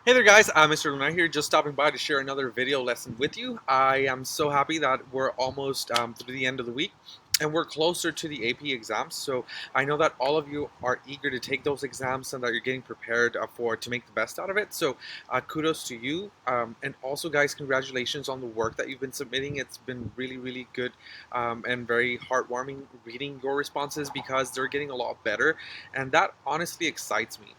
Hey there guys, Mr. Luna here, just stopping by to share another video lesson with you. I am so happy that we're almost through the end of the week and we're closer to the AP exams. So I know that all of you are eager to take those exams and that you're getting prepared to make the best out of it. So kudos to you. And also guys, congratulations on the work that you've been submitting. It's been really good and very heartwarming reading your responses because they're getting a lot better. And that honestly excites me.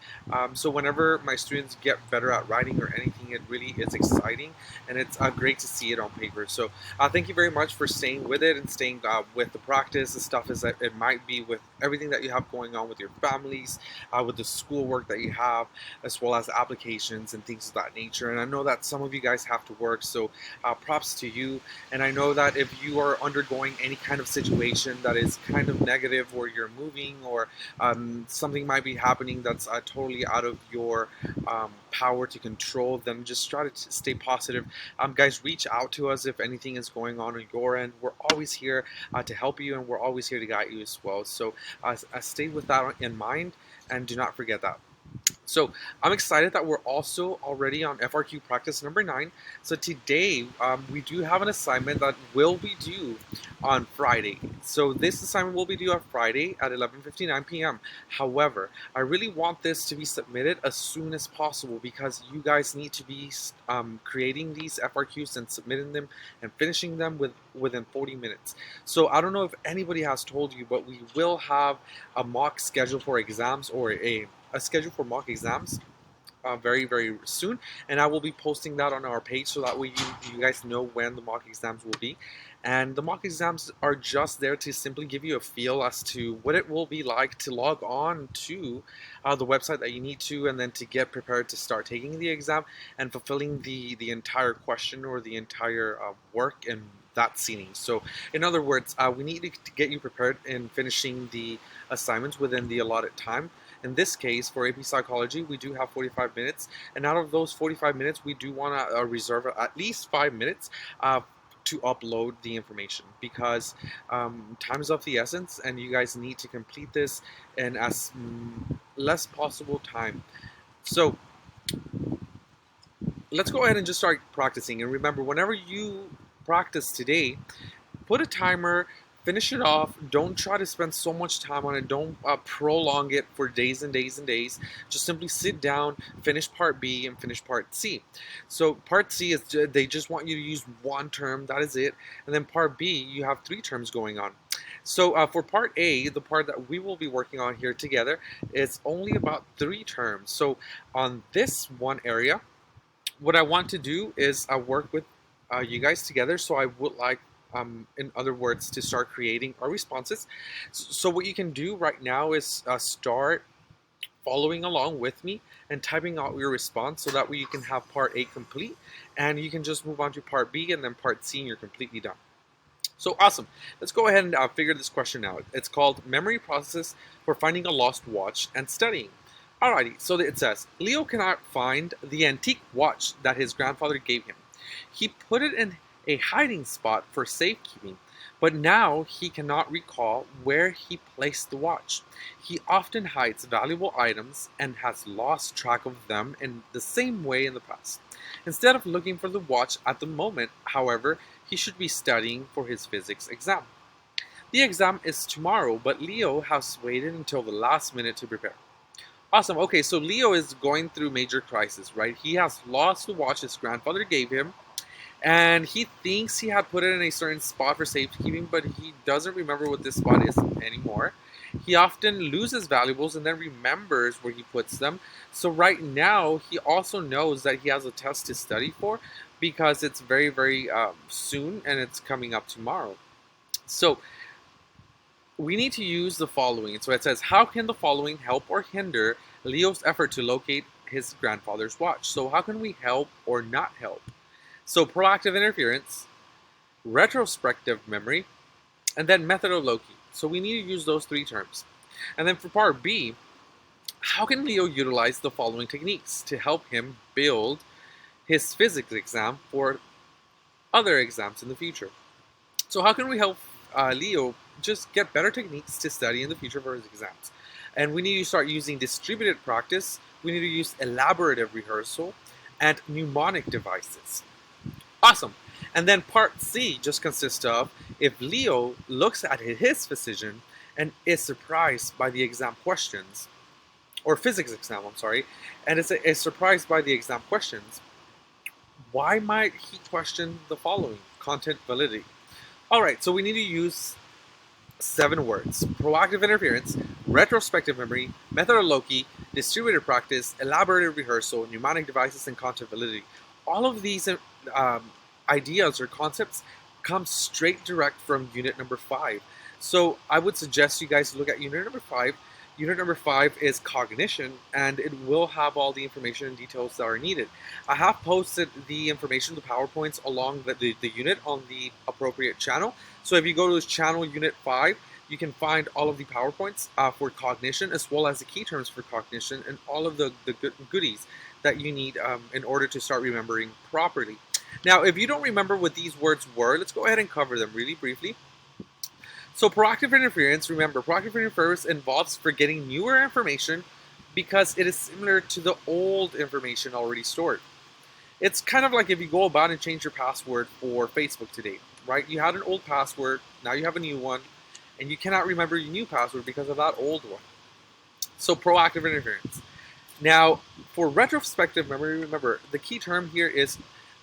So whenever my students get better at writing or anything, it really is exciting, and it's great to see it on paper. So thank you very much for staying with it and staying with the practice, the stuff as it might be with everything that you have going on with your families, with the schoolwork that you have, as well as applications and things of that nature. And I know that some of you guys have to work, so props to you. And I know that if you are undergoing any kind of situation that is kind of negative, or you're moving, or something might be happening that's totally out of your power to control, then just try to stay positive. Guys, reach out to us if anything is going on your end. We're always here to help you, and we're always here to guide you as well. So stay with that in mind, and do not forget that. So I'm excited that we're also already on FRQ practice number 9. So today we do have an assignment that will be due on Friday. So this assignment will be due on Friday at 11:59 p.m. However, I really want this to be submitted as soon as possible because you guys need to be creating these FRQs and submitting them and finishing them within 40 minutes. So I don't know if anybody has told you, but we will have a mock schedule for exams, or a schedule for mock exams very soon, and I will be posting that on our page so that way you guys know when the mock exams will be. And the mock exams are just there to simply give you a feel as to what it will be like to log on to the website that you need to, and then to get prepared to start taking the exam and fulfilling the entire question or the entire work in that seating. So in other words, we need to get you prepared in finishing the assignments within the allotted time. In this case, for AP Psychology, we do have 45 minutes, and out of those 45 minutes, we do want to reserve at least 5 minutes to upload the information, because time is of the essence, and you guys need to complete this in as less possible time. So let's go ahead and just start practicing. And remember, whenever you practice today, put a timer, finish it off. Don't try to spend so much time on it. Don't prolong it for days and days and days. Just simply sit down, finish part B, and finish part C. So part C is they just want you to use one term, that is it. And then part B, you have 3 terms going on. So for part A, the part that we will be working on here together, is only about 3 terms. So on this one area, what I want to do is work with you guys together. So I would like, in other words, to start creating our responses. So what you can do right now is start following along with me and typing out your response, so that way you can have part A complete, and you can just move on to part B and then part C, and you're completely done. So awesome. Let's go ahead and figure this question out. It's called Memory Process for Finding a Lost Watch and Studying. Alrighty, so it says, Leo cannot find the antique watch that his grandfather gave him. He put it in a hiding spot for safekeeping, but now he cannot recall where he placed the watch. He often hides valuable items and has lost track of them in the same way in the past. Instead of looking for the watch at the moment, however, he should be studying for his physics exam. The exam is tomorrow, but Leo has waited until the last minute to prepare. Awesome. Okay, so Leo is going through major crisis, right? He has lost the watch his grandfather gave him, and he thinks he had put it in a certain spot for safekeeping, but he doesn't remember what this spot is anymore. He often loses valuables and then remembers where he puts them. So right now, he also knows that he has a test to study for, because it's very soon, and it's coming up tomorrow. So we need to use the following. So it says, how can the following help or hinder Leo's effort to locate his grandfather's watch? So how can we help or not help? So proactive interference, retrospective memory, and then methodology. So we need to use those 3 terms. And then for part B, how can Leo utilize the following techniques to help him build his physics exam for other exams in the future? So how can we help Leo just get better techniques to study in the future for his exams? And we need to start using distributed practice. We need to use elaborative rehearsal, and mnemonic devices. Awesome. And then part C just consists of if Leo looks at his physician and is surprised by the exam questions, or physics exam, I'm sorry, and is surprised by the exam questions, why might he question the following? Content validity. All right, so we need to use 7 words: proactive interference, retrospective memory, method of Loki, distributed practice, elaborated rehearsal, mnemonic devices, and content validity. All of these ideas or concepts come straight direct from unit number 5. So I would suggest you guys look at unit number 5. Unit number 5 is cognition, and it will have all the information and details that are needed. I have posted the information, the PowerPoints, along the unit on the appropriate channel. So if you go to this channel, unit 5, you can find all of the PowerPoints for cognition, as well as the key terms for cognition, and all of the goodies that you need in order to start remembering properly. Now, if you don't remember what these words were, let's go ahead and cover them really briefly. So proactive interference, remember, proactive interference involves forgetting newer information because it is similar to the old information already stored. It's kind of like if you go about and change your password for Facebook today, right? You had an old password, now you have a new one, and you cannot remember your new password because of that old one. So proactive interference. Now, for retrospective memory, remember, the key term here is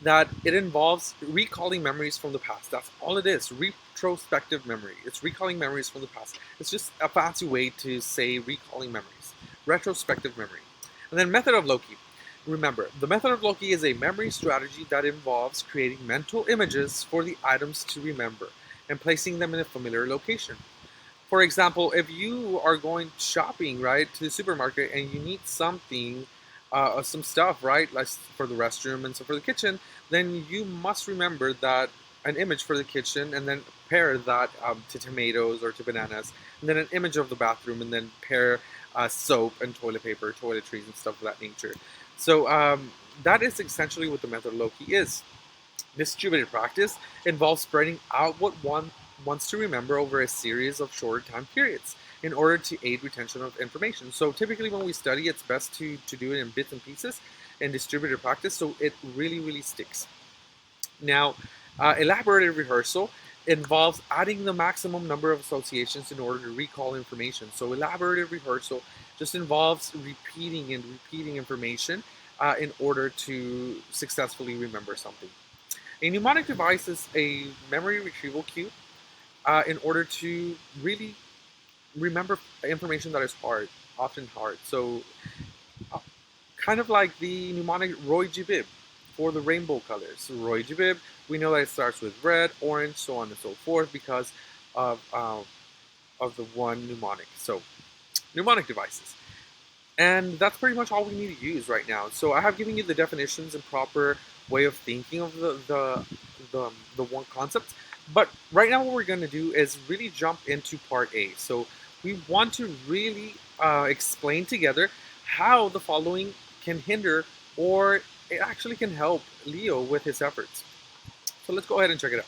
that it involves recalling memories from the past. That's all it is, retrospective memory. It's recalling memories from the past. It's just a fancy way to say recalling memories. Retrospective memory. And then method of Loki. Remember, the method of Loki is a memory strategy that involves creating mental images for the items to remember and placing them in a familiar location. For example, if you are going shopping, right, to the supermarket and you need something, some stuff, right, like for the restroom and so for the kitchen, then you must remember that an image for the kitchen and then pair that to tomatoes or to bananas, and then an image of the bathroom, and then pair soap and toilet paper, toiletries, and stuff of that nature. So that is essentially what the method of Loki is. Distributed practice involves spreading out what one wants to remember over a series of shorter time periods in order to aid retention of information. So typically when we study, it's best to do it in bits and pieces and distributed practice so it really, really sticks. Now, elaborated rehearsal involves adding the maximum number of associations in order to recall information. So elaborated rehearsal just involves repeating and repeating information in order to successfully remember something. A mnemonic device is a memory retrieval cue in order to really remember information that is hard, often hard. So, uh, kind of like the mnemonic Roy G. Biv for the rainbow colors. So Roy G. Biv, we know that it starts with red, orange, so on and so forth because of, uh, of the one mnemonic. So, mnemonic devices. And that's pretty much all we need to use right now. So I have given you the definitions and proper way of thinking of the one concept. But right now what we're going to do is really jump into part A. So we want to really explain together how the following can hinder or it actually can help Leo with his efforts. So let's go ahead and check it out.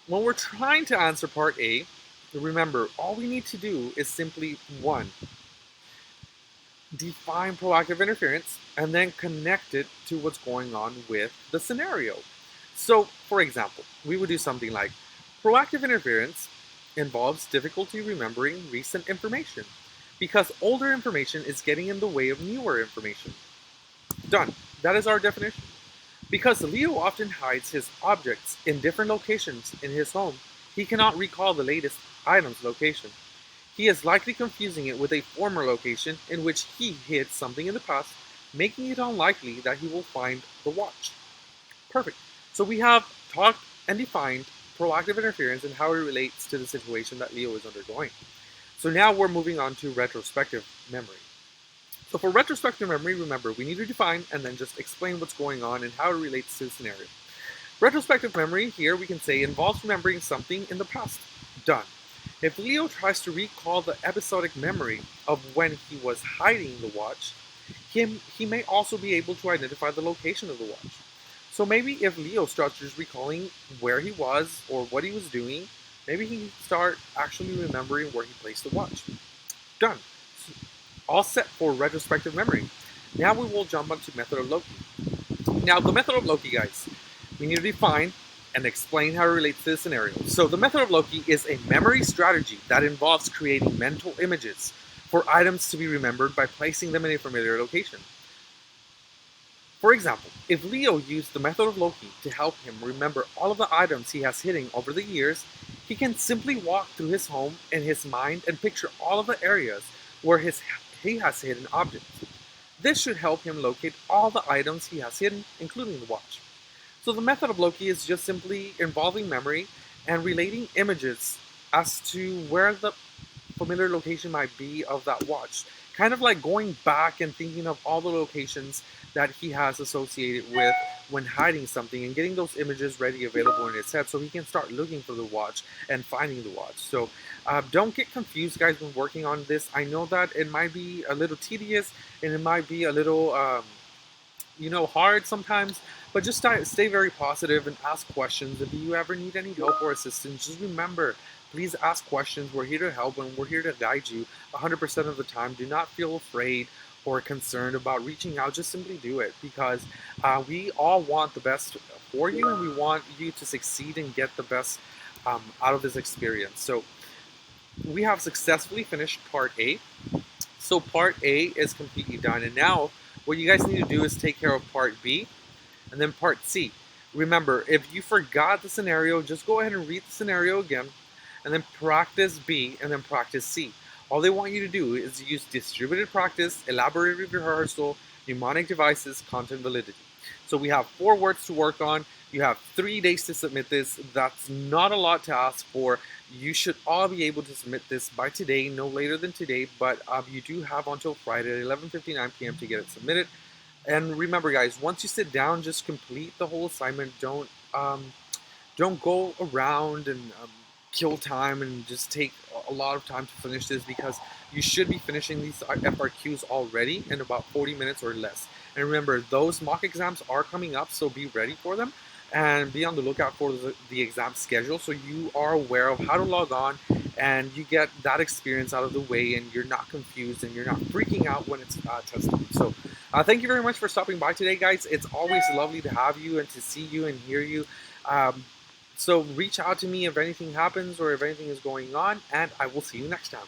When we're trying to answer part A, remember, all we need to do is simply one, define proactive interference, and then connect it to what's going on with the scenario. So, for example, we would do something like proactive interference involves difficulty remembering recent information because older information is getting in the way of newer information. Done. That is our definition. Because Leo often hides his objects in different locations in his home, he cannot recall the latest item's location. He is likely confusing it with a former location in which he hid something in the past, making it unlikely that he will find the watch. Perfect. So we have talked and defined proactive interference and how it relates to the situation that Leo is undergoing. So now we're moving on to retrospective memory. So for retrospective memory, remember, we need to define and then just explain what's going on and how it relates to the scenario. Retrospective memory, here we can say, involves remembering something in the past. Done. If Leo tries to recall the episodic memory of when he was hiding the watch, he may also be able to identify the location of the watch. So maybe if Leo starts just recalling where he was or what he was doing, maybe he can start actually remembering where he placed the watch. Done. All set for retrospective memory. Now we will jump onto method of Loki. Now the method of Loki, guys, we need to define and explain how it relates to the scenario. So the method of Loki is a memory strategy that involves creating mental images for items to be remembered by placing them in a familiar location. For example, if Leo used the method of Loki to help him remember all of the items he has hidden over the years, he can simply walk through his home in his mind and picture all of the areas where he has hidden objects. This should help him locate all the items he has hidden, including the watch. So the method of Loki is just simply involving memory and relating images as to where the familiar location might be of that watch. Kind of like going back and thinking of all the locations that he has associated with when hiding something and getting those images ready available in his head so he can start looking for the watch and finding the watch. So don't get confused, guys, when working on this. I know that it might be a little tedious and it might be a little hard sometimes, but just stay very positive and ask questions. If you ever need any help or assistance, just remember, please ask questions. We're here to help and we're here to guide you 100% of the time. Do not feel afraid or concerned about reaching out. Just simply do it, because we all want the best for you and we want you to succeed and get the best out of this experience. So we have successfully finished part A. So part A is completely done, and now what you guys need to do is take care of part B and then part C. Remember, if you forgot the scenario, just go ahead and read the scenario again and then practice B and then practice C. All they want you to do is use distributed practice, elaborative rehearsal, mnemonic devices, content validity. So we have 4 words to work on. You have 3 days to submit this. That's not a lot to ask for. You should all be able to submit this by today, no later than today, but you do have until Friday at 11:59 p.m. to get it submitted. And remember, guys, once you sit down, just complete the whole assignment. Don't go around and kill time and just take a lot of time to finish this, because you should be finishing these FRQs already in about 40 minutes or less. And remember, those mock exams are coming up, so be ready for them and be on the lookout for the exam schedule so you are aware of how to log on and you get that experience out of the way and you're not confused and you're not freaking out when it's testing. So thank you very much for stopping by today, guys. It's always lovely to have you and to see you and hear you. So reach out to me if anything happens or if anything is going on, and I will see you next time.